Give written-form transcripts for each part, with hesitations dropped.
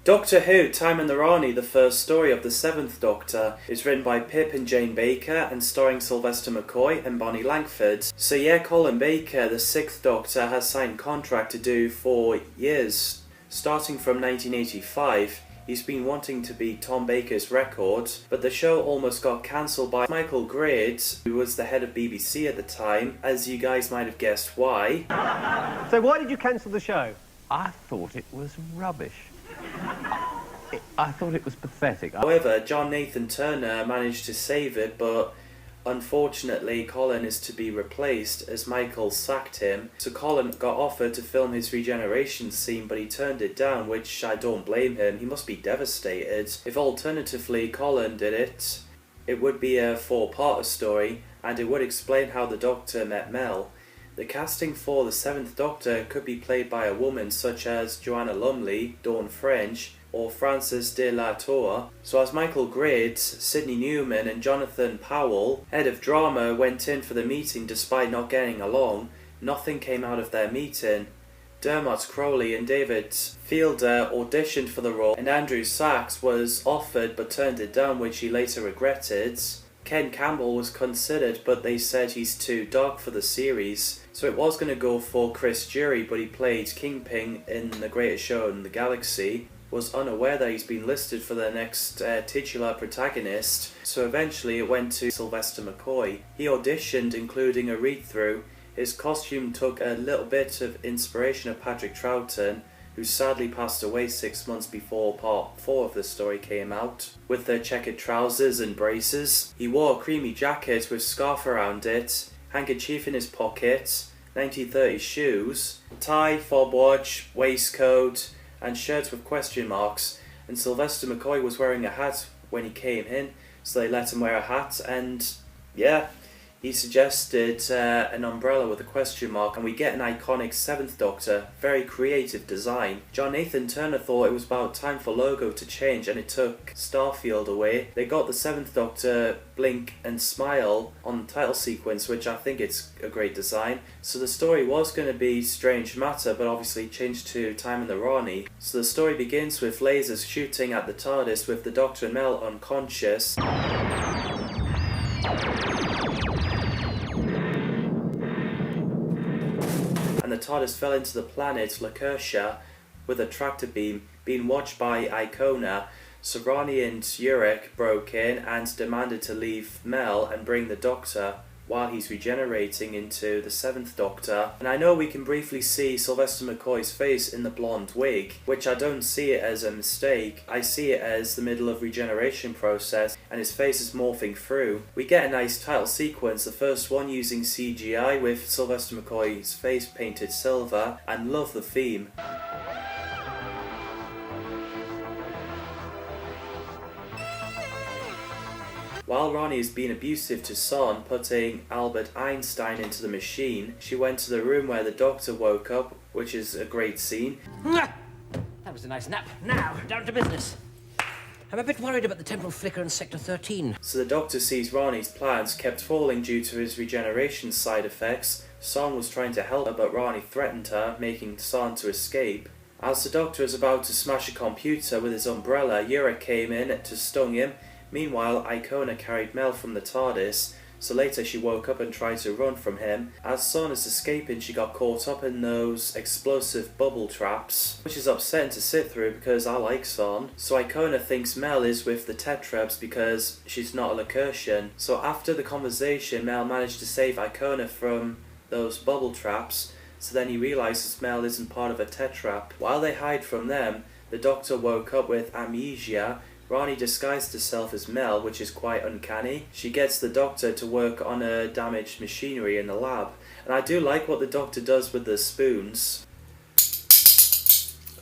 Doctor Who, Time and the Rani, the first story of the Seventh Doctor, is written by Pip and Jane Baker and starring Sylvester McCoy and Bonnie Langford. So yeah, Colin Baker, the Sixth Doctor, has signed a contract to do for years. Starting from 1985, he's been wanting to beat Tom Baker's record, but the show almost got cancelled by Michael Grade, who was the head of BBC at the time, as you guys might have guessed why. So why did you cancel the show? I thought it was rubbish. I thought it was pathetic. However, John Nathan Turner managed to save it, but unfortunately Colin is to be replaced as Michael sacked him. So Colin got offered to film his regeneration scene, but he turned it down, which I don't blame him. He must be devastated. If alternatively Colin did it, it would be a four-parter story, and it would explain how the Doctor met Mel. The casting for the Seventh Doctor could be played by a woman such as Joanna Lumley, Dawn French, or Frances de la Tour. So as Michael Grade, Sidney Newman and Jonathan Powell, head of drama, went in for the meeting despite not getting along, nothing came out of their meeting. Dermot Crowley and David Fielder auditioned for the role, and Andrew Sachs was offered but turned it down, which he later regretted. Ken Campbell was considered, but they said he's too dark for the series. So it was going to go for Chris Jury, but he played Kingpin in The Greatest Show in the Galaxy. Was unaware that he's been listed for the next titular protagonist, so eventually it went to Sylvester McCoy. He auditioned, including a read-through. His costume took a little bit of inspiration of Patrick Troughton, who sadly passed away 6 months before part 4 of the story came out. With their checkered trousers and braces, he wore a creamy jacket with scarf around it, handkerchief in his pocket, 1930s shoes, tie, fob watch, waistcoat, and shirts with question marks, and Sylvester McCoy was wearing a hat when he came in, so they let him wear a hat, and yeah, he suggested an umbrella with a question mark, and we get an iconic Seventh Doctor, very creative design. John Nathan Turner thought it was about time for logo to change, and it took Starfield away. They got the Seventh Doctor blink and smile on the title sequence, which I think it's a great design. So the story was going to be Strange Matter, but obviously changed to Time and the Rani. So the story begins with lasers shooting at the TARDIS with the Doctor and Mel unconscious. And the TARDIS fell into the planet Lacertia with a tractor beam, being watched by Icona. So Rani and Urek broke in and demanded to leave Mel and bring the Doctor while he's regenerating into the Seventh Doctor. And I know we can briefly see Sylvester McCoy's face in the blonde wig, which I don't see it as a mistake. I see it as the middle of regeneration process, and his face is morphing through. We get a nice title sequence, the first one using CGI with Sylvester McCoy's face painted silver, and love the theme. While Rani is being abusive to Son, putting Albert Einstein into the machine, she went to the room where the Doctor woke up, which is a great scene. That was a nice nap. Now, down to business. I'm a bit worried about the temporal flicker in Sector 13. So the Doctor sees Rani's plans kept falling due to his regeneration side effects. Son was trying to help her, but Rani threatened her, making Son to escape. As the Doctor is about to smash a computer with his umbrella, Urek came in to stung him. Meanwhile, Icona carried Mel from the TARDIS, so later she woke up and tried to run from him. As Son is escaping, she got caught up in those explosive bubble traps, which is upsetting to sit through because I like Son. So Icona thinks Mel is with the Tetrabs because she's not a Lacertian. So after the conversation, Mel managed to save Icona from those bubble traps, so then he realises Mel isn't part of a Tetrap. While they hide from them, the Doctor woke up with amnesia. Rani disguised herself as Mel, which is quite uncanny. She gets the Doctor to work on a damaged machinery in the lab. And I do like what the Doctor does with the spoons.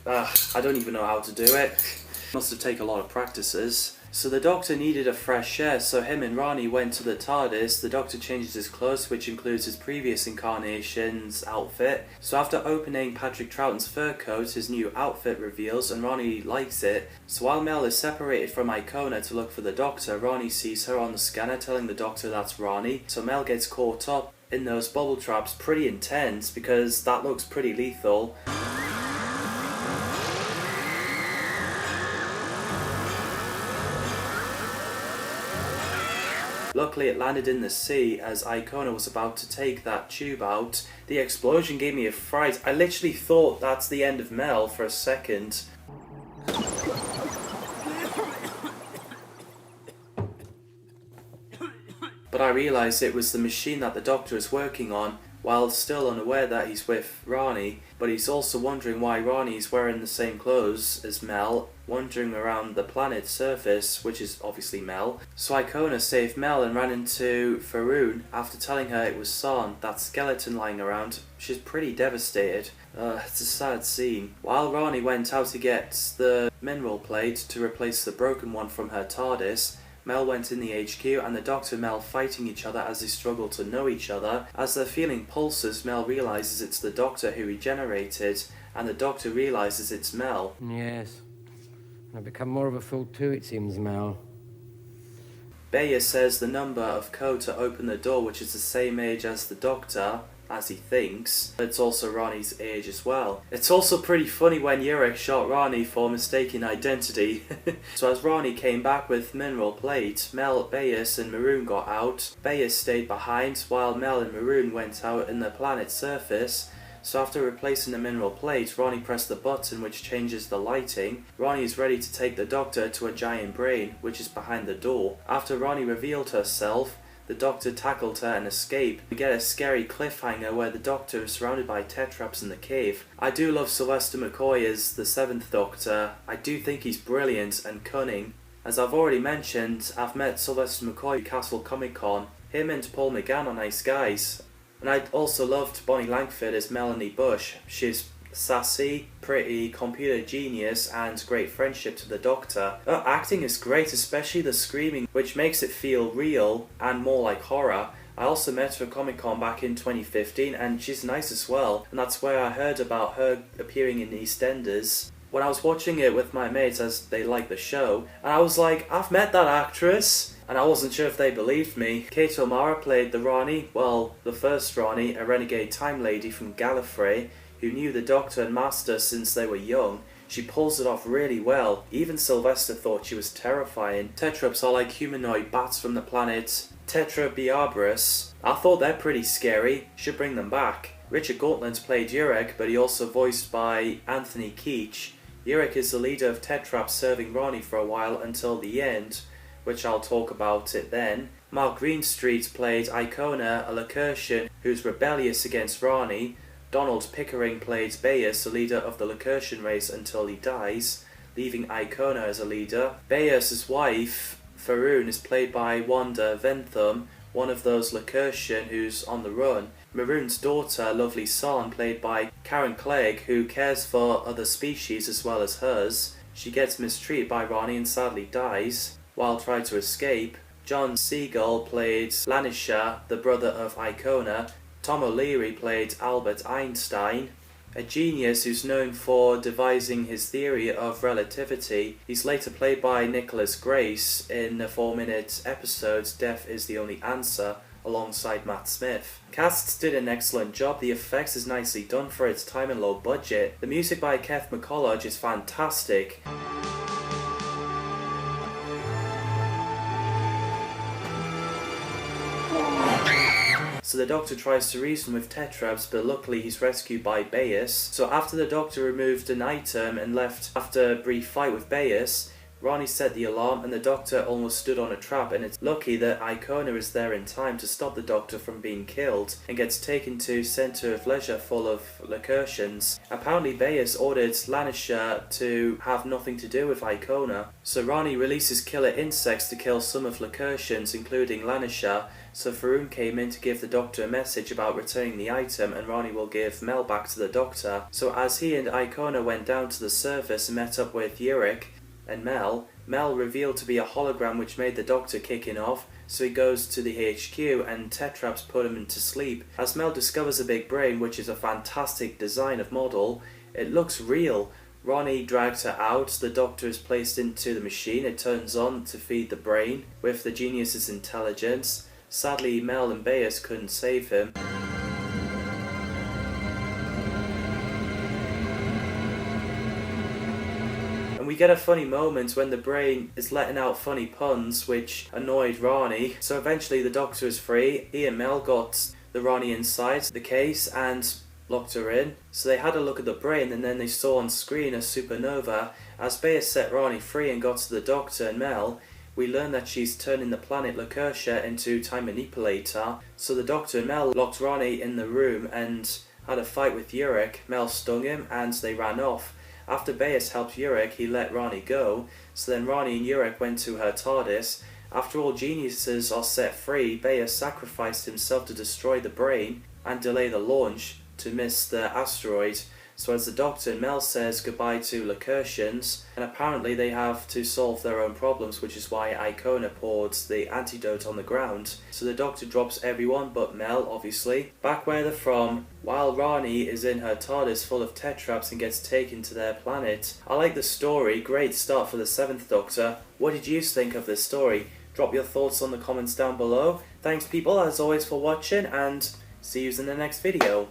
I don't even know how to do it. Must have taken a lot of practices. So the Doctor needed a fresh air, so him and Rani went to the TARDIS. The Doctor changes his clothes, which includes his previous incarnation's outfit. So after opening Patrick Troughton's fur coat, his new outfit reveals, and Rani likes it. So while Mel is separated from Icona to look for the Doctor, Rani sees her on the scanner, telling the Doctor that's Rani. So Mel gets caught up in those bubble traps, pretty intense, because that looks pretty lethal. Luckily it landed in the sea as Icona was about to take that tube out. The explosion gave me a fright. I literally thought that's the end of Mel for a second. But I realised it was the machine that the Doctor is working on, while still unaware that he's with Rani, but he's also wondering why Rani's wearing the same clothes as Mel, wandering around the planet's surface, which is obviously Mel. So Icona saved Mel and ran into Faroon after telling her it was San, that skeleton lying around. She's pretty devastated. It's a sad scene. While Rani went out to get the mineral plate to replace the broken one from her TARDIS, Mel went in the HQ and the Doctor and Mel fighting each other as they struggle to know each other. As they're feeling pulses, Mel realises it's the Doctor who regenerated, and the Doctor realises it's Mel. Yes. I've become more of a fool too, it seems, Mel. Bayer says the number of code to open the door, which is the same age as the Doctor, as he thinks, but it's also Rani's age as well. It's also pretty funny when Yurik shot Rani for mistaken identity. So as Rani came back with mineral plate, Mel, Bayes and Maroon got out. Bayes stayed behind while Mel and Maroon went out in the planet's surface. So after replacing the mineral plate, Rani pressed the button which changes the lighting. Rani is ready to take the Doctor to a giant brain, which is behind the door. After Rani revealed herself, the Doctor tackled her and escaped. We get a scary cliffhanger where the Doctor is surrounded by tetraps in the cave. I do love Sylvester McCoy as the 7th Doctor. I do think he's brilliant and cunning. As I've already mentioned, I've met Sylvester McCoy at Castle Comic Con. Him and Paul McGann are nice guys. And I also loved Bonnie Langford as Melanie Bush. She's sassy, pretty, computer genius, and great friendship to the Doctor. Her acting is great, especially the screaming, which makes it feel real and more like horror. I also met her at Comic Con back in 2015, and she's nice as well, and that's where I heard about her appearing in EastEnders. When I was watching it with my mates as they liked the show, and I was like, I've met that actress! And I wasn't sure if they believed me. Kate O'Mara played the Rani, well, the first Rani, a renegade time lady from Gallifrey, who knew the Doctor and Master since they were young. She pulls it off really well. Even Sylvester thought she was terrifying. Tetraps are like humanoid bats from the planet Tetrabiarbrus. I thought they're pretty scary. Should bring them back. Richard Gauntlett played Urek, but he also voiced by Anthony Keach. Urek is the leader of Tetraps, serving Rani for a while until the end, which I'll talk about it then. Mark Greenstreet played Icona, a Lacertian who's rebellious against Rani. Donald Pickering played Bayes, the leader of the Lacertian race until he dies, leaving Icona as a leader. Bayes' wife, Faroon, is played by Wanda Ventham, one of those Lacertian who's on the run. Maroon's daughter, Lovely San, played by Karen Clegg, who cares for other species as well as hers. She gets mistreated by Rani and sadly dies while trying to escape. John Siegel played Lanisha, the brother of Icona. Tom O'Leary played Albert Einstein, a genius who's known for devising his theory of relativity. He's later played by Nicholas Grace in the 4-minute episode Death is the Only Answer, alongside Matt Smith. Casts did an excellent job. The effects is nicely done for its time and low budget. The music by Keith McCulloch is fantastic. So the Doctor tries to reason with Tetraps, but luckily he's rescued by Bayes. So after the Doctor removed an item and left after a brief fight with Bayes, Rani set the alarm and the Doctor almost stood on a trap, and it's lucky that Icona is there in time to stop the Doctor from being killed and gets taken to Centre of Leisure full of Lacertians. Apparently Bayes ordered Lanisha to have nothing to do with Icona. So Rani releases killer insects to kill some of Lacertians, including Lanisha. So Faroon came in to give the Doctor a message about returning the item, and Rani will give Mel back to the Doctor. So as he and Icona went down to the surface and met up with Yurik and Mel revealed to be a hologram which made the Doctor kicking off, so he goes to the HQ and Tetraps put him into sleep. As Mel discovers a big brain, which is a fantastic design of model, it looks real. Rani drags her out, the Doctor is placed into the machine, it turns on to feed the brain with the genius's intelligence. Sadly, Mel and Bayes couldn't save him. And we get a funny moment when the brain is letting out funny puns which annoyed Rani. So eventually the Doctor is free. He and Mel got the Rani inside the case and locked her in. So they had a look at the brain, and then they saw on screen a supernova. As Bayer set Rani free and got to the Doctor and Mel, we learn that she's turning the planet Lakersha into Time Manipulator. So the Doctor and Mel locked Rani in the room and had a fight with Urich. Mel stung him and they ran off. After Bayes helped Urich, he let Rani go. So then Rani and Urich went to her TARDIS. After all geniuses are set free, Bayes sacrificed himself to destroy the brain and delay the launch to miss the asteroid. So as the Doctor and Mel says goodbye to Lakertians, and apparently they have to solve their own problems, which is why Icona poured the antidote on the ground. So the Doctor drops everyone but Mel, obviously, back where they're from, while Rani is in her TARDIS full of tetraps and gets taken to their planet. I like the story, great start for the 7th Doctor. What did you think of this story? Drop your thoughts on the comments down below. Thanks people as always for watching, and see you in the next video.